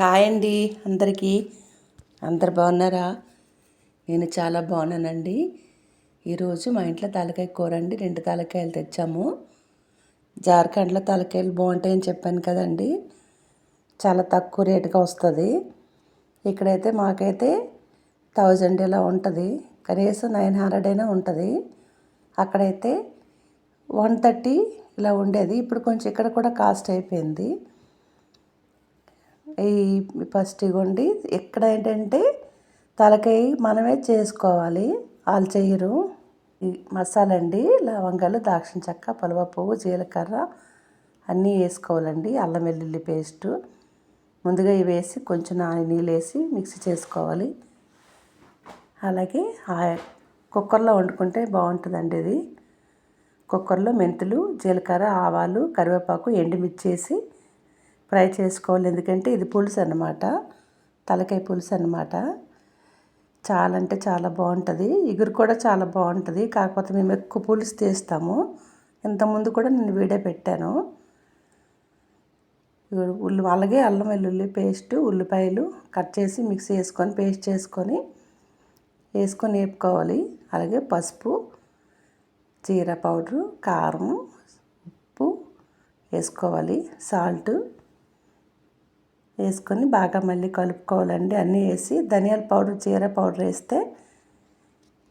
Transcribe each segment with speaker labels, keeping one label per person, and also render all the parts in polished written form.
Speaker 1: Hi అండి అందరికీ. అందరు బాగున్నారా? నేను చాలా బాగున్నానండి. ఈరోజు మా ఇంట్లో తలకాయ కూర అండి. 2 తలకాయలు తెచ్చాము. జార్ఖండ్లో తలకాయలు బాగుంటాయని చెప్పాను కదండి. చాలా తక్కువ రేటుగా వస్తుంది. ఇక్కడైతే మాకైతే 1000 ఇలా ఉంటుంది, కనీసం 900 అయినా ఉంటుంది. అక్కడైతే 130 ఇలా ఉండేది. ఇప్పుడు కొంచెం ఇక్కడ కూడా కాస్ట్ అయిపోయింది. ఈ ఫస్ట్ ఇవ్వండి. ఇక్కడ ఏంటంటే తలకాయ మనమే చేసుకోవాలి, వాళ్ళు చెయ్యరు. ఈ మసాలా అండి, లవంగాలు, దాల్చిన చెక్క, పలువ పువ్వు, జీలకర్ర అన్నీ వేసుకోవాలండి. అల్లం వెల్లుల్లి పేస్టు ముందుగా ఇవి వేసి కొంచెం నీళ్ళు వేసి మిక్సీ చేసుకోవాలి. అలాగే కుక్కర్లో వండుకుంటే బాగుంటుందండి. ఇది కుక్కర్లో మెంతులు, జీలకర్ర, ఆవాలు, కరివేపాకు, ఎండుమిర్చి వేసి ఫ్రై చేసుకోవాలి. ఎందుకంటే ఇది పులుసు అన్నమాట, తలకాయ పులుసు అన్నమాట. చాలా అంటే చాలా బాగుంటుంది. ఇగురు కూడా చాలా బాగుంటుంది. కాకపోతే మేము ఎక్కువ పులుసు తీస్తాము. ఇంతకుముందు కూడా నేను వీడియో పెట్టాను. అలాగే అల్లం వెల్లుల్లి పేస్టు, ఉల్లిపాయలు కట్ చేసి మిక్సీ వేసుకొని పేస్ట్ చేసుకొని వేపుకోవాలి. అలాగే పసుపు, జీరా పౌడరు, కారం, ఉప్పు వేసుకోవాలి. సాల్ట్ వేసుకొని బాగా మళ్ళీ కలుపుకోవాలండి. అన్నీ వేసి ధనియాల పౌడర్, జీరా పౌడర్ వేస్తే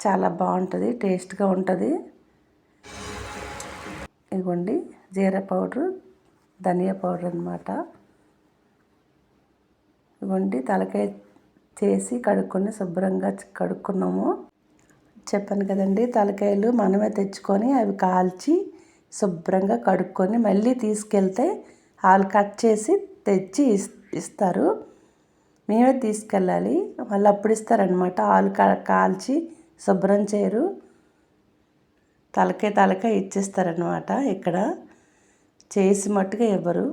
Speaker 1: చాలా బాగుంటుంది, టేస్ట్గా ఉంటుంది. ఇదిగోండి జీరా పౌడరు, ధనియా పౌడర్ అన్నమాట. ఇదిగోండి తలకాయ చేసి కడుక్కొని శుభ్రంగా కడుక్కున్నాము. చెప్పాను కదండి, తలకాయలు మనమే తెచ్చుకొని అవి కాల్చి శుభ్రంగా కడుక్కొని మళ్ళీ తీసుకెళ్తే వాళ్ళు కట్ చేసి తెచ్చి ఇస్తారు. మేమే తీసుకెళ్ళాలి, మళ్ళీ అప్పుడు ఇస్తారనమాట. వాళ్ళు కాల్చి శుభ్రం చేయరు, తలకాయ ఇచ్చేస్తారనమాట. ఇక్కడ చేసి మట్టుగా ఇవ్వరు,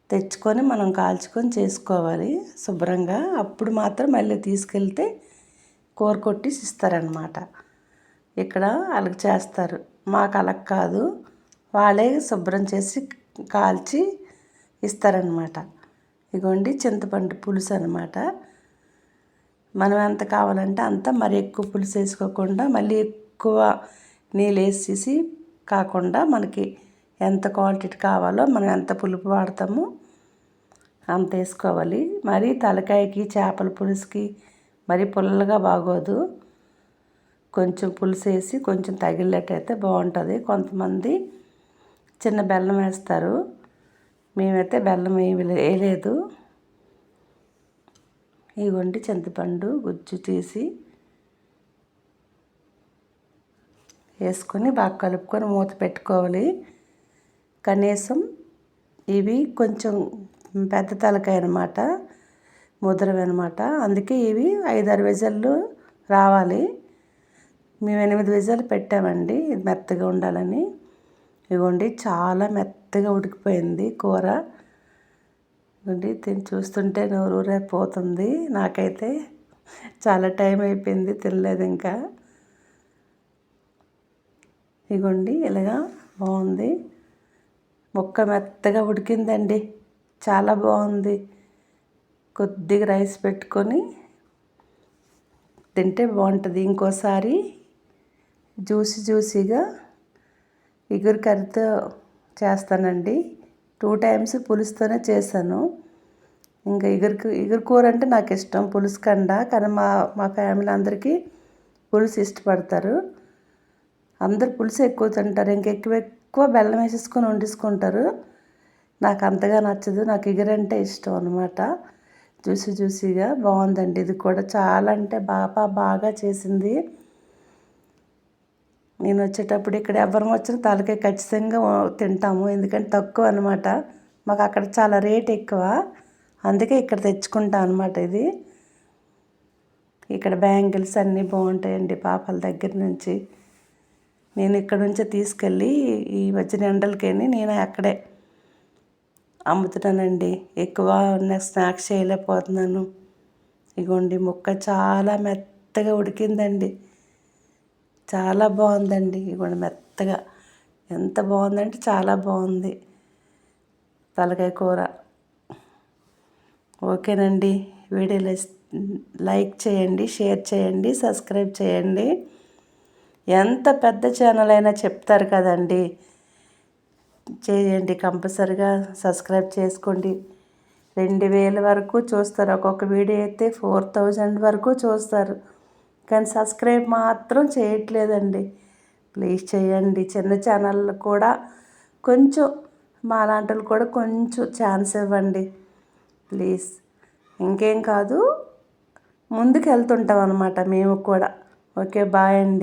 Speaker 1: తెచ్చుకొని మనం కాల్చుకొని చేసుకోవాలి శుభ్రంగా. అప్పుడు మాత్రం మళ్ళీ తీసుకెళ్తే కూర కొట్టి ఇస్తారనమాట. ఇక్కడ వాళ్ళకి చేస్తారు, మాకు అలా కాదు, వాళ్ళే శుభ్రం చేసి కాల్చి ఇస్తారనమాట. ఇదిగోండి చింతపండు పులుసు అనమాట. మనం ఎంత కావాలంటే అంత, మరి ఎక్కువ పులుసు వేసుకోకుండా మళ్ళీ ఎక్కువ నీళ్ళు వేసేసి కాకుండా మనకి ఎంత క్వాంటిటీ కావాలో మనం ఎంత పులుపు వాడతామో అంత వేసుకోవాలి. మరి తలకాయకి, చేపల పులుసుకి మరి పుల్లగా బాగోదు. కొంచెం పులుసు వేసి కొంచెం తగిలేటైతే బాగుంటుంది. కొంతమంది చిన్న బెల్లం వేస్తారు, మేమైతే బెల్లం వేయలేదు. ఇదిగోండి చింతపండు గుజ్జు తీసి వేసుకొని బాగా కలుపుకొని మూత పెట్టుకోవాలి. కనీసం ఇవి కొంచెం పెద్ద తలకాయ అనమాట, ముద్రవి అనమాట. అందుకే ఇవి 5-6 విజిల్లు రావాలి. మేము 8 విజిల్లు పెట్టామండి, ఇది మెత్తగా ఉండాలని. ఇదిగోండి చాలా మెత్తగా ఉడికిపోయింది కూర. దీన్ని చూస్తుంటే నోరూరైపోతుంది. నాకైతే చాలా టైం అయిపోయింది, తినలేదు ఇంకా. ఇదిగోండి ఇలాగా బాగుంది, ముక్క మెత్తగా ఉడికిందండి, చాలా బాగుంది. కొద్దిగా రైస్ పెట్టుకొని తింటే బాగుంటుంది. ఇంకోసారి జ్యూసీగా ఇగురు కర్రీతో చేస్తానండి. 2 టైమ్స్ పులుసుతోనే చేశాను. ఇంకా ఇగురు కూర అంటే నాకు ఇష్టం, పులుసు కండా. కానీ మా ఫ్యామిలీ అందరికీ పులుసు ఇష్టపడతారు. అందరు పులుసు ఎక్కువ తింటారు, ఎక్కువ బెల్లం వేసేసుకొని వండేసుకుంటారు. నాకు అంతగా నచ్చదు, నాకు ఇగురు అంటే ఇష్టం అనమాట. జ్యూసీగా బాగుందండి. ఇది కూడా చాలా అంటే బాగా చేసింది. నేను వచ్చేటప్పుడు ఇక్కడ ఎవరు వచ్చిన తలకాయ ఖచ్చితంగా తింటాము, ఎందుకంటే తక్కువ అనమాట. మాకు అక్కడ చాలా రేట్ ఎక్కువ, అందుకే ఇక్కడ తెచ్చుకుంటాం అనమాట. ఇది ఇక్కడ బ్యాంగిల్స్ అన్నీ బాగుంటాయండి, పాపల దగ్గర నుంచి. నేను ఇక్కడ నుంచే తీసుకెళ్ళి ఈ వచ్చిన ఎండలకని నేను అక్కడే అమ్ముతున్నానండి. ఎక్కువ స్నాక్స్ చేయలేకపోతున్నాను. ఇగోండి ముక్క చాలా మెత్తగా ఉడికిందండి, చాలా బాగుందండి. ఇగోండి మెత్తగా ఎంత బాగుందంటే చాలా బాగుంది తలకాయ కూర. ఓకేనండి. వీడియోలు లైక్ చేయండి, షేర్ చేయండి, సబ్స్క్రైబ్ చేయండి. ఎంత పెద్ద ఛానల్ అయినా చెప్తారు కదండి, చేయండి. కంపల్సరిగా సబ్స్క్రైబ్ చేసుకోండి. 2000 వరకు చూస్తారు. ఒక్కొక్క వీడియో అయితే 4000 వరకు చూస్తారు. కానీ సబ్స్క్రైబ్ మాత్రం చేయట్లేదండి. ప్లీజ్ చేయండి. చిన్న ఛానల్ కూడా కొంచెం మాలాంటి కూడా కొంచెం ఛాన్స్ ఇవ్వండి ప్లీజ్. ఇంకేం కాదు, ముందుకు వెళ్తుంటాం అన్నమాట మేము కూడా. ఓకే, బాయ్ అండి.